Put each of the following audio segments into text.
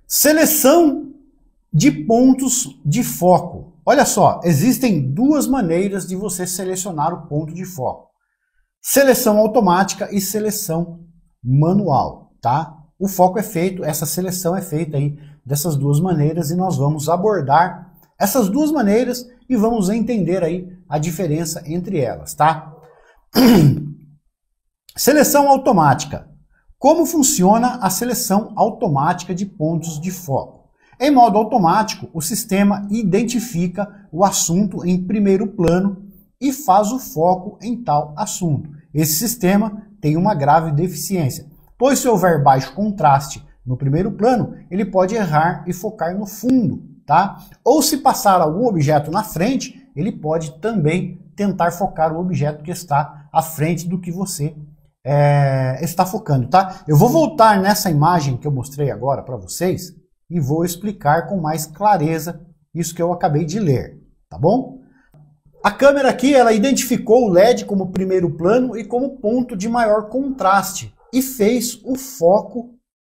Seleção de pontos de foco. Olha só, existem duas maneiras de você selecionar o ponto de foco. Seleção automática e seleção manual, tá? O foco é feito, essa seleção é feita aí dessas duas maneiras e nós vamos abordar essas duas maneiras e vamos entender aí a diferença entre elas, tá? Seleção automática. Como funciona a seleção automática de pontos de foco? Em modo automático, o sistema identifica o assunto em primeiro plano e faz o foco em tal assunto. Esse sistema tem uma grave deficiência, pois se houver baixo contraste no primeiro plano, ele pode errar e focar no fundo, tá? Ou se passar algum objeto na frente, ele pode também tentar focar o objeto que está à frente do que você está focando, tá? Eu vou voltar nessa imagem que eu mostrei agora para vocês e vou explicar com mais clareza isso que eu acabei de ler, tá bom? A câmera aqui, ela identificou o LED como primeiro plano e como ponto de maior contraste e fez o foco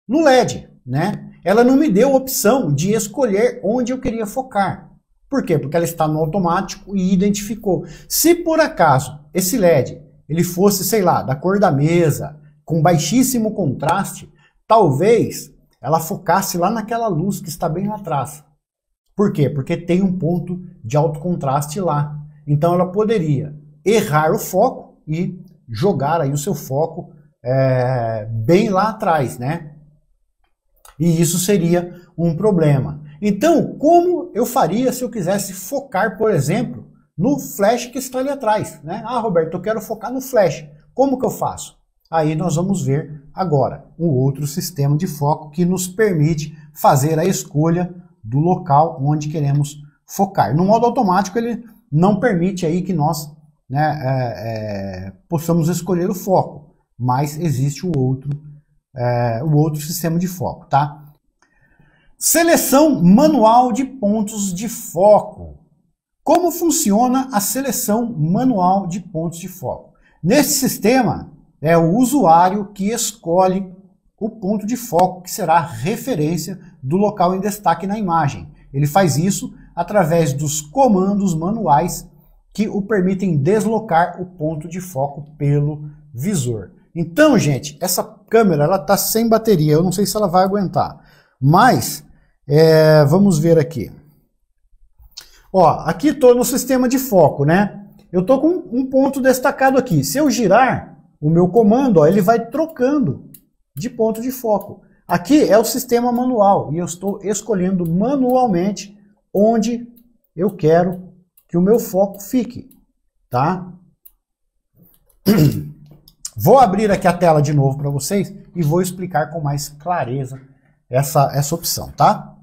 no LED, né? Ela não me deu a opção de escolher onde eu queria focar. Por quê? Porque ela está no automático e identificou. Se por acaso esse LED ele fosse, sei lá, da cor da mesa, com baixíssimo contraste, talvez ela focasse lá naquela luz que está bem lá atrás. Por quê? Porque tem um ponto de alto contraste lá. Então ela poderia errar o foco e jogar aí o seu foco bem lá atrás, né? E isso seria um problema. Então, como eu faria se eu quisesse focar, por exemplo, no flash que está ali atrás, né? Ah, Roberto, eu quero focar no flash. Como que eu faço? Aí nós vamos ver agora um outro sistema de foco que nos permite fazer a escolha do local onde queremos focar. No modo automático ele não permite aí que nós possamos escolher o foco, mas existe o outro sistema de foco, tá? Seleção manual de pontos de foco. Como funciona a seleção manual de pontos de foco? Nesse sistema, é o usuário que escolhe o ponto de foco que será a referência do local em destaque na imagem. Ele faz isso através dos comandos manuais que o permitem deslocar o ponto de foco pelo visor. Então, gente, essa câmera ela está sem bateria, eu não sei se ela vai aguentar, mas vamos ver aqui. Ó, aqui estou no sistema de foco, né? Eu estou com um ponto destacado aqui. Se eu girar o meu comando, ó, ele vai trocando de ponto de foco. Aqui é o sistema manual e eu estou escolhendo manualmente onde eu quero que o meu foco fique, tá? Vou abrir aqui a tela de novo para vocês e vou explicar com mais clareza essa opção, tá?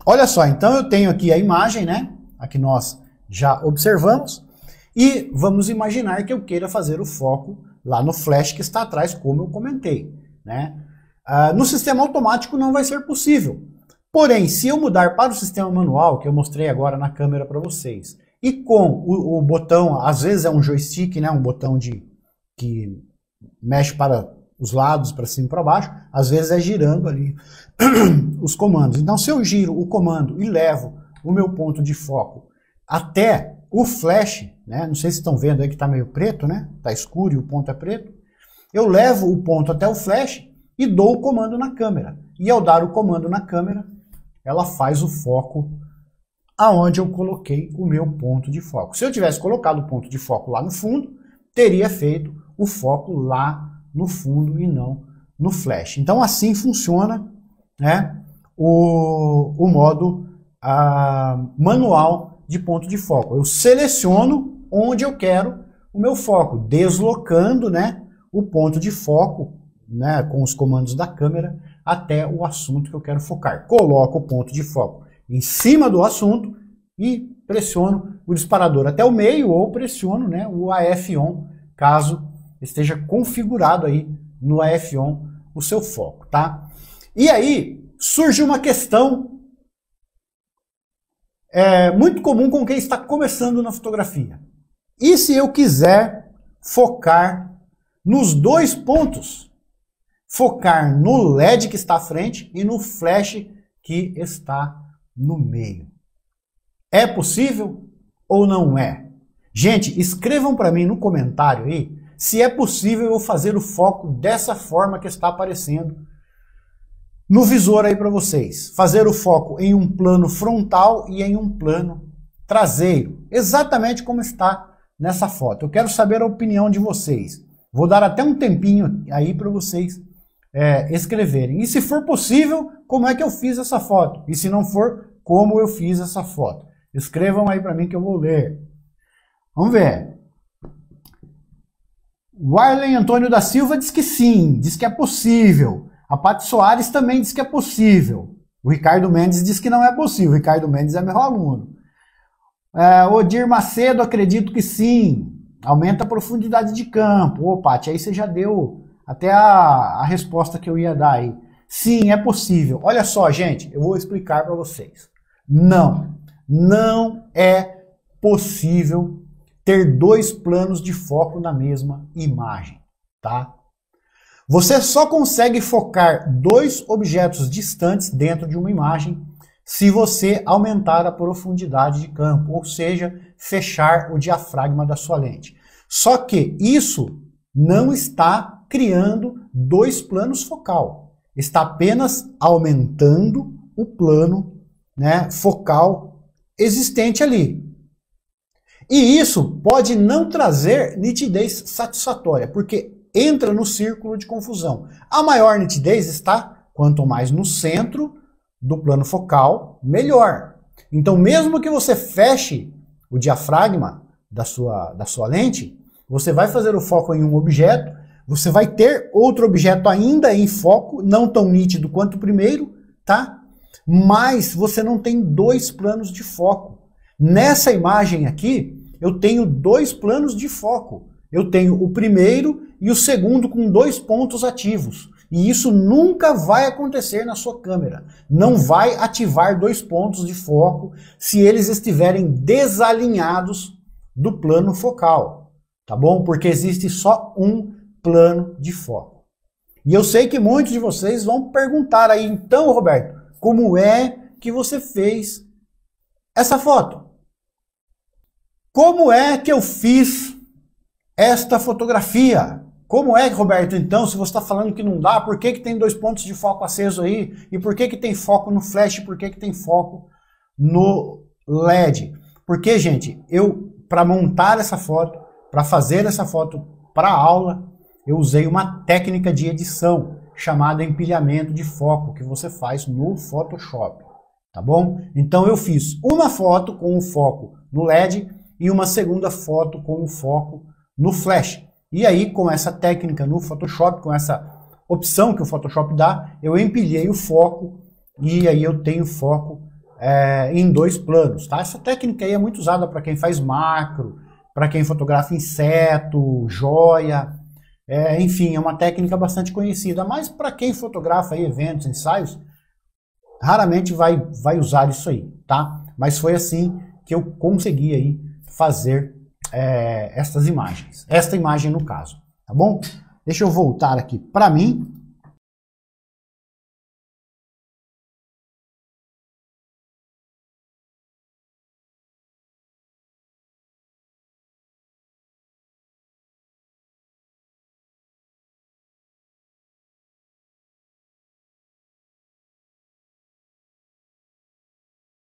Olha só, então eu tenho aqui a imagem, né? Aqui nós já observamos. E vamos imaginar que eu queira fazer o foco lá no flash que está atrás, como eu comentei, né? No sistema automático não vai ser possível. Porém, se eu mudar para o sistema manual, que eu mostrei agora na câmera para vocês, e com o botão, às vezes é um joystick, né? Um botão que mexe para os lados, para cima e para baixo, às vezes é girando ali os comandos. Então, se eu giro o comando e levo o meu ponto de foco até o flash, né? Não sei se estão vendo aí que está meio preto, né? Está escuro e o ponto é preto. Eu levo o ponto até o flash e dou o comando na câmera. E ao dar o comando na câmera, ela faz o foco aonde eu coloquei o meu ponto de foco. Se eu tivesse colocado o ponto de foco lá no fundo, teria feito o foco lá no fundo e não no flash. Então assim funciona, né, o modo manual de ponto de foco. Eu seleciono onde eu quero o meu foco, deslocando, né, o ponto de foco, né, com os comandos da câmera até o assunto que eu quero focar. Coloco o ponto de foco em cima do assunto e pressiono o disparador até o meio ou pressiono, né, o AF ON, caso esteja configurado aí no AF ON o seu foco, tá? E aí surge uma questão muito comum com quem está começando na fotografia. E se eu quiser focar nos dois pontos? focar no LED que está à frente e no flash que está no meio. É possível ou não é? Gente, escrevam para mim no comentário aí se é possível eu fazer o foco dessa forma que está aparecendo no visor aí para vocês. Fazer o foco em um plano frontal e em um plano traseiro, exatamente como está nessa foto. Eu quero saber a opinião de vocês. Vou dar até um tempinho aí para vocês escreverem. E se for possível, como é que eu fiz essa foto? E se não for, como eu fiz essa foto? Escrevam aí para mim que eu vou ler. Vamos ver. O Arlen Antônio da Silva diz que sim, diz que é possível. A Paty Soares também diz que é possível. O Ricardo Mendes diz que não é possível. O Ricardo Mendes é meu aluno. Odir Macedo, acredito que sim. Aumenta a profundidade de campo. Ô, Paty, aí você já deu até a resposta que eu ia dar aí. Sim, é possível. Olha só, gente, eu vou explicar para vocês. Não é possível ter dois planos de foco na mesma imagem, tá? Você só consegue focar dois objetos distantes dentro de uma imagem se você aumentar a profundidade de campo, ou seja, fechar o diafragma da sua lente. Só que isso não está criando dois planos focal, está apenas aumentando o plano, né, focal existente ali. E isso pode não trazer nitidez satisfatória, porque entra no círculo de confusão. A maior nitidez está, quanto mais no centro do plano focal, melhor. Então, mesmo que você feche o diafragma da sua lente, você vai fazer o foco em um objeto, você vai ter outro objeto ainda em foco, não tão nítido quanto o primeiro, tá? Mas você não tem dois planos de foco. Nessa imagem aqui, eu tenho dois planos de foco. Eu tenho o primeiro e o segundo com dois pontos ativos. E isso nunca vai acontecer na sua câmera. Não vai ativar dois pontos de foco se eles estiverem desalinhados do plano focal. Tá bom? Porque existe só um plano de foco. E eu sei que muitos de vocês vão perguntar aí, então, Roberto, como é que você fez essa foto? Como é que eu fiz esta fotografia? Como é, Roberto, então, se você está falando que não dá, por que tem dois pontos de foco aceso aí? E por que tem foco no flash? Por que tem foco no LED? Porque, gente, para montar essa foto, para fazer essa foto para aula, eu usei uma técnica de edição chamada empilhamento de foco, que você faz no Photoshop, tá bom? Então eu fiz uma foto com o foco no LED e uma segunda foto com o foco no flash. E aí, com essa técnica no Photoshop, com essa opção que o Photoshop dá, eu empilhei o foco e aí eu tenho foco em dois planos, tá? Essa técnica aí é muito usada para quem faz macro, para quem fotografa inseto, joia, enfim, é uma técnica bastante conhecida, mas para quem fotografa aí eventos, ensaios, raramente vai usar isso aí, tá? Mas foi assim que eu consegui aí fazer estas imagens, esta imagem no caso, tá bom? Deixa eu voltar aqui para mim